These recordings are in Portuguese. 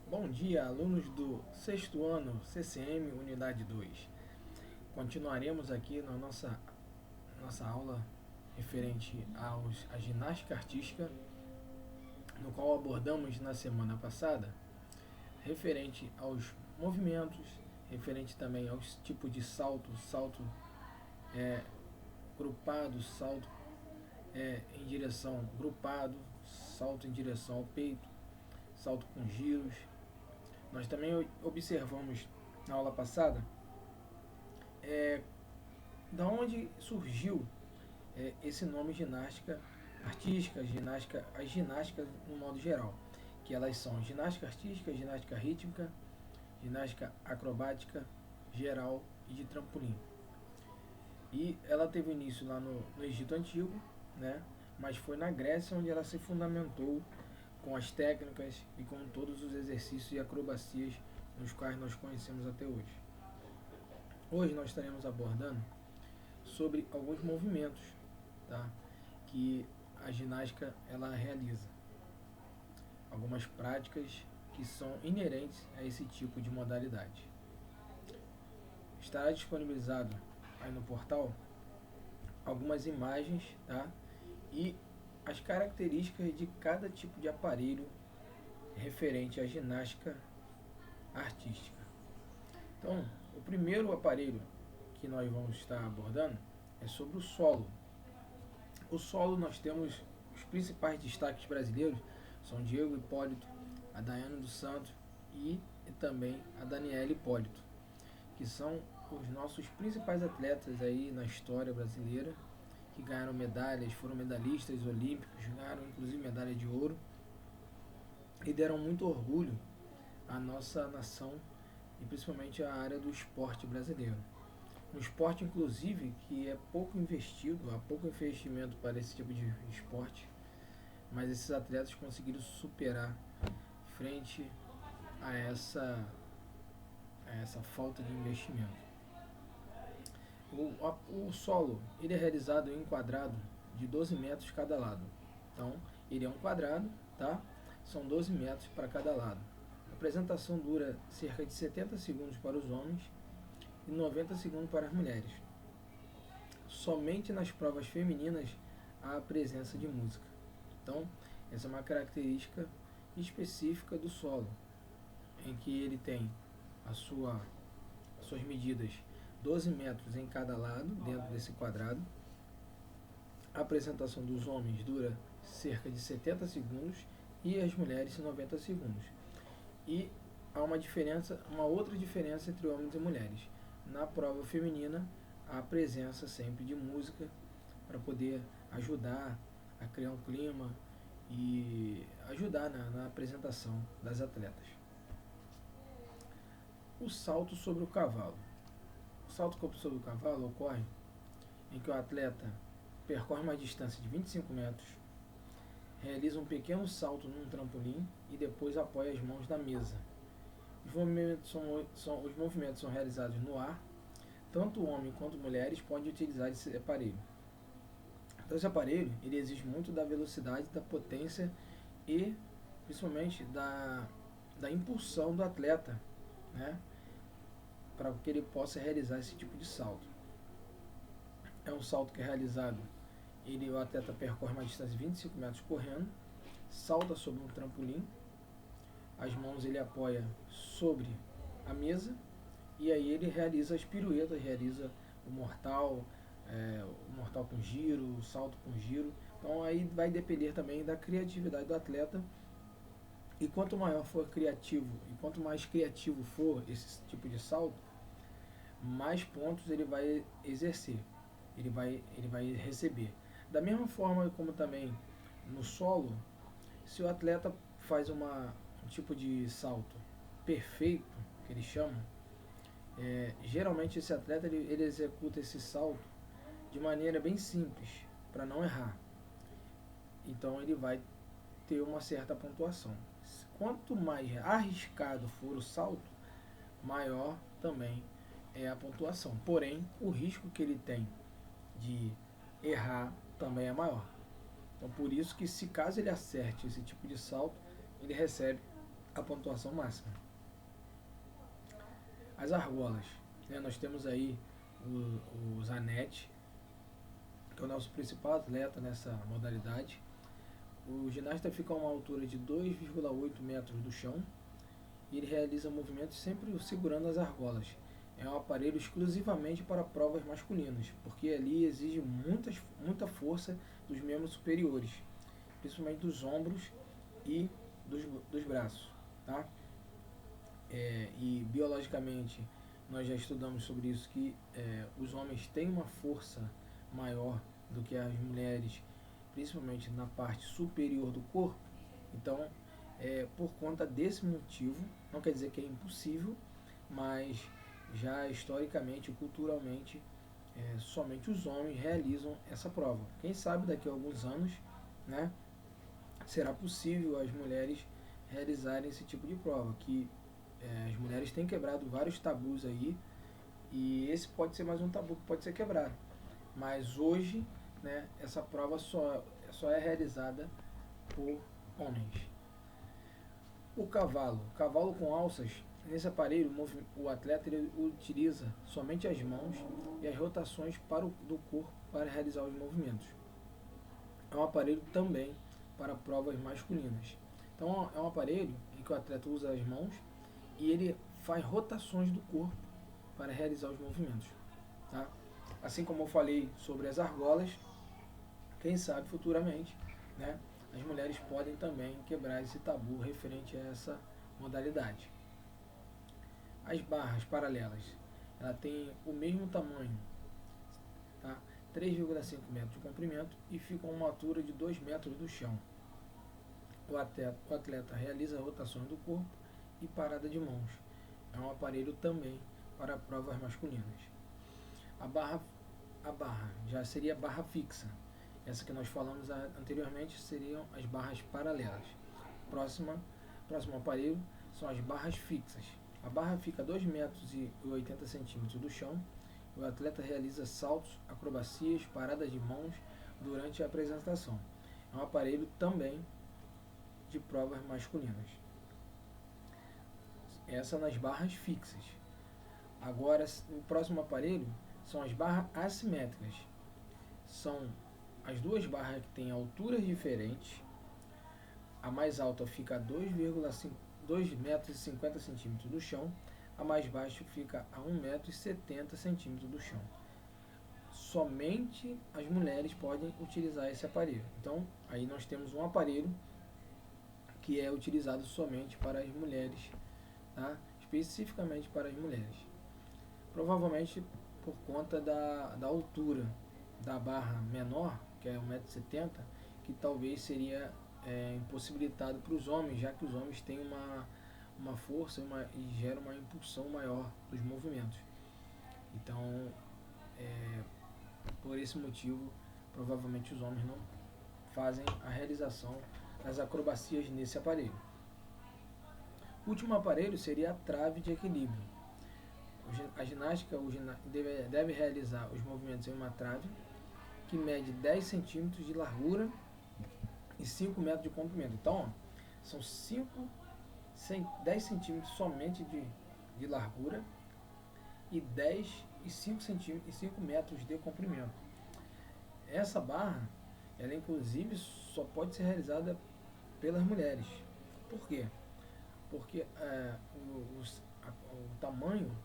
Bom dia, alunos do sexto ano CCM Unidade 2. Continuaremos aqui na nossa aula referente à ginástica artística, no qual abordamos na semana passada, referente aos movimentos, referente também aos tipos de salto é, grupado, salto em direção grupado, salto em direção ao peito, salto com giros. Nós também observamos na aula passada da onde surgiu esse nome ginástica artística, as ginásticas no modo geral, que elas são ginástica artística, ginástica rítmica, ginástica acrobática, geral e de trampolim. E ela teve início lá no Egito Antigo, né? Mas foi na Grécia onde ela se fundamentou com as técnicas e com todos os exercícios e acrobacias nos quais nós conhecemos até hoje. Hoje nós estaremos abordando sobre alguns movimentos, tá, que a ginástica ela realiza. Algumas práticas que são inerentes a esse tipo de modalidade. Estará disponibilizado aí no portal algumas imagens, tá, e as características de cada tipo de aparelho referente à ginástica artística. Então, o primeiro aparelho que nós vamos estar abordando é sobre o solo. O solo nós temos os principais destaques brasileiros, são Diego Hipólito, a Daiane dos Santos e também a Daniela Hipólito, que são os nossos principais atletas aí na história brasileira, que ganharam medalhas, foram medalhistas olímpicos, ganharam inclusive medalha de ouro e deram muito orgulho à nossa nação e principalmente à área do esporte brasileiro. No esporte, inclusive, que é pouco investido, há pouco investimento para esse tipo de esporte, mas esses atletas conseguiram superar frente a essa falta de investimento. O solo ele é realizado em um quadrado de 12 metros cada lado. Então, ele é um quadrado, tá? São 12 metros para cada lado. A apresentação dura cerca de 70 segundos para os homens e 90 segundos para as mulheres. Somente nas provas femininas há a presença de música. Então, essa é uma característica específica do solo, em que ele tem as suas medidas 12 metros em cada lado, dentro desse quadrado. A apresentação dos homens dura cerca de 70 segundos e as mulheres 90 segundos. E há uma outra diferença entre homens e mulheres. Na prova feminina, há a presença sempre de música para poder ajudar a criar um clima e ajudar na apresentação das atletas. O salto sobre o cavalo. O salto sobre o cavalo ocorre em que o atleta percorre uma distância de 25 metros, realiza um pequeno salto num trampolim e depois apoia as mãos na mesa. Os movimentos são realizados no ar. Tanto homens quanto mulheres podem utilizar esse aparelho. Então, esse aparelho ele exige muito da velocidade, da potência e principalmente da impulsão do atleta, né, para que ele possa realizar esse tipo de salto. É um salto que é realizado, o atleta percorre uma distância de 25 metros correndo, salta sobre um trampolim, as mãos ele apoia sobre a mesa e aí ele realiza as piruetas, realiza o mortal com giro, o salto com giro. Então aí vai depender também da criatividade do atleta. E quanto maior for criativo e quanto mais criativo for esse tipo de salto, mais pontos ele vai exercer, ele vai receber. Da mesma forma como também no solo, se o atleta faz um tipo de salto perfeito, que eles chamam, geralmente esse atleta ele executa esse salto de maneira bem simples, para não errar. Então ele vai ter uma certa pontuação. Quanto mais arriscado for o salto, maior também é a pontuação. Porém, o risco que ele tem de errar também é maior. Então, por isso que se caso ele acerte esse tipo de salto, ele recebe a pontuação máxima. As argolas, né? Nós temos aí o Zanetti, que é o nosso principal atleta nessa modalidade. O ginasta fica a uma altura de 2,8 metros do chão e ele realiza movimentos sempre segurando as argolas. É um aparelho exclusivamente para provas masculinas, porque ali exige muita força dos membros superiores, principalmente dos ombros e dos braços. Tá? E biologicamente nós já estudamos sobre isso, que os homens têm uma força maior do que as mulheres, principalmente na parte superior do corpo. Então, por conta desse motivo, não quer dizer que é impossível, mas já historicamente e culturalmente, somente os homens realizam essa prova. Quem sabe daqui a alguns anos, né, será possível as mulheres realizarem esse tipo de prova, que as mulheres têm quebrado vários tabus aí, e esse pode ser mais um tabu que pode ser quebrado. Mas hoje, né, essa prova só é realizada por homens. O cavalo com alças, nesse aparelho o atleta ele utiliza somente as mãos e as rotações do corpo para realizar os movimentos. É um aparelho também para provas masculinas. Então é um aparelho em que o atleta usa as mãos e ele faz rotações do corpo para realizar os movimentos. Tá? Assim como eu falei sobre as argolas, quem sabe futuramente, né, as mulheres podem também quebrar esse tabu referente a essa modalidade. As barras paralelas, ela tem o mesmo tamanho, tá? 3,5 metros de comprimento e fica a uma altura de 2 metros do chão. O atleta realiza rotações do corpo e parada de mãos. É um aparelho também para provas masculinas. A barra já seria barra fixa. Essa que nós falamos anteriormente seriam as barras paralelas. Próximo aparelho são as barras fixas. A barra fica a 2,80 metros do chão. O atleta realiza saltos, acrobacias, paradas de mãos durante a apresentação. É um aparelho também de provas masculinas. Essa nas barras fixas. Agora, o próximo aparelho são as barras assimétricas. São as duas barras que têm alturas diferentes. A mais alta fica a 2,50 metros do chão. A mais baixa fica a 1,70 metros do chão. Somente as mulheres podem utilizar esse aparelho. Então, aí nós temos um aparelho que é utilizado somente para as mulheres, tá? Especificamente para as mulheres. Provavelmente por conta da altura da barra menor, que é 1,70 m, que talvez seria impossibilitado para os homens, já que os homens têm uma força e geram uma impulsão maior dos movimentos. Então, por esse motivo, provavelmente os homens não fazem a realização das acrobacias nesse aparelho. O último aparelho seria a trave de equilíbrio. A ginástica deve realizar os movimentos em uma trave que mede 10 centímetros de largura e 5 metros de comprimento. Então, são 10 centímetros somente de largura e 10 e 5 metros de comprimento. Essa barra, ela inclusive só pode ser realizada pelas mulheres. Por quê? Porque o tamanho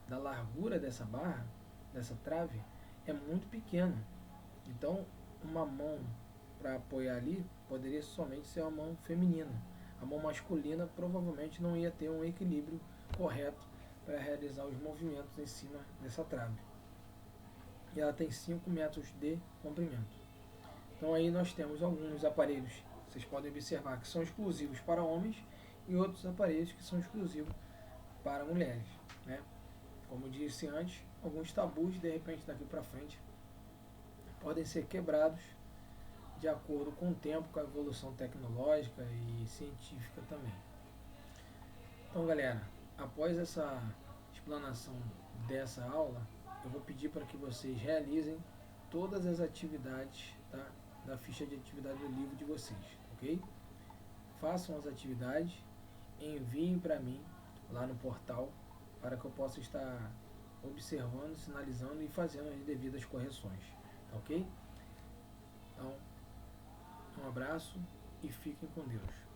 da largura dessa barra, dessa trave, é muito pequeno. Então, uma mão para apoiar ali poderia somente ser uma mão feminina. A mão masculina provavelmente não ia ter um equilíbrio correto para realizar os movimentos em cima dessa trave. E ela tem 5 metros de comprimento. Então aí nós temos alguns aparelhos, vocês podem observar, que são exclusivos para homens e outros aparelhos que são exclusivos para mulheres, né? Como disse antes, alguns tabus, de repente, daqui para frente, podem ser quebrados de acordo com o tempo, com a evolução tecnológica e científica também. Então, galera, após essa explanação dessa aula, eu vou pedir para que vocês realizem todas as atividades, tá, da ficha de atividade do livro de vocês, ok? Façam as atividades, enviem para mim lá no portal para que eu possa estar observando, sinalizando e fazendo as devidas correções. Tá ok? Então, um abraço e fiquem com Deus.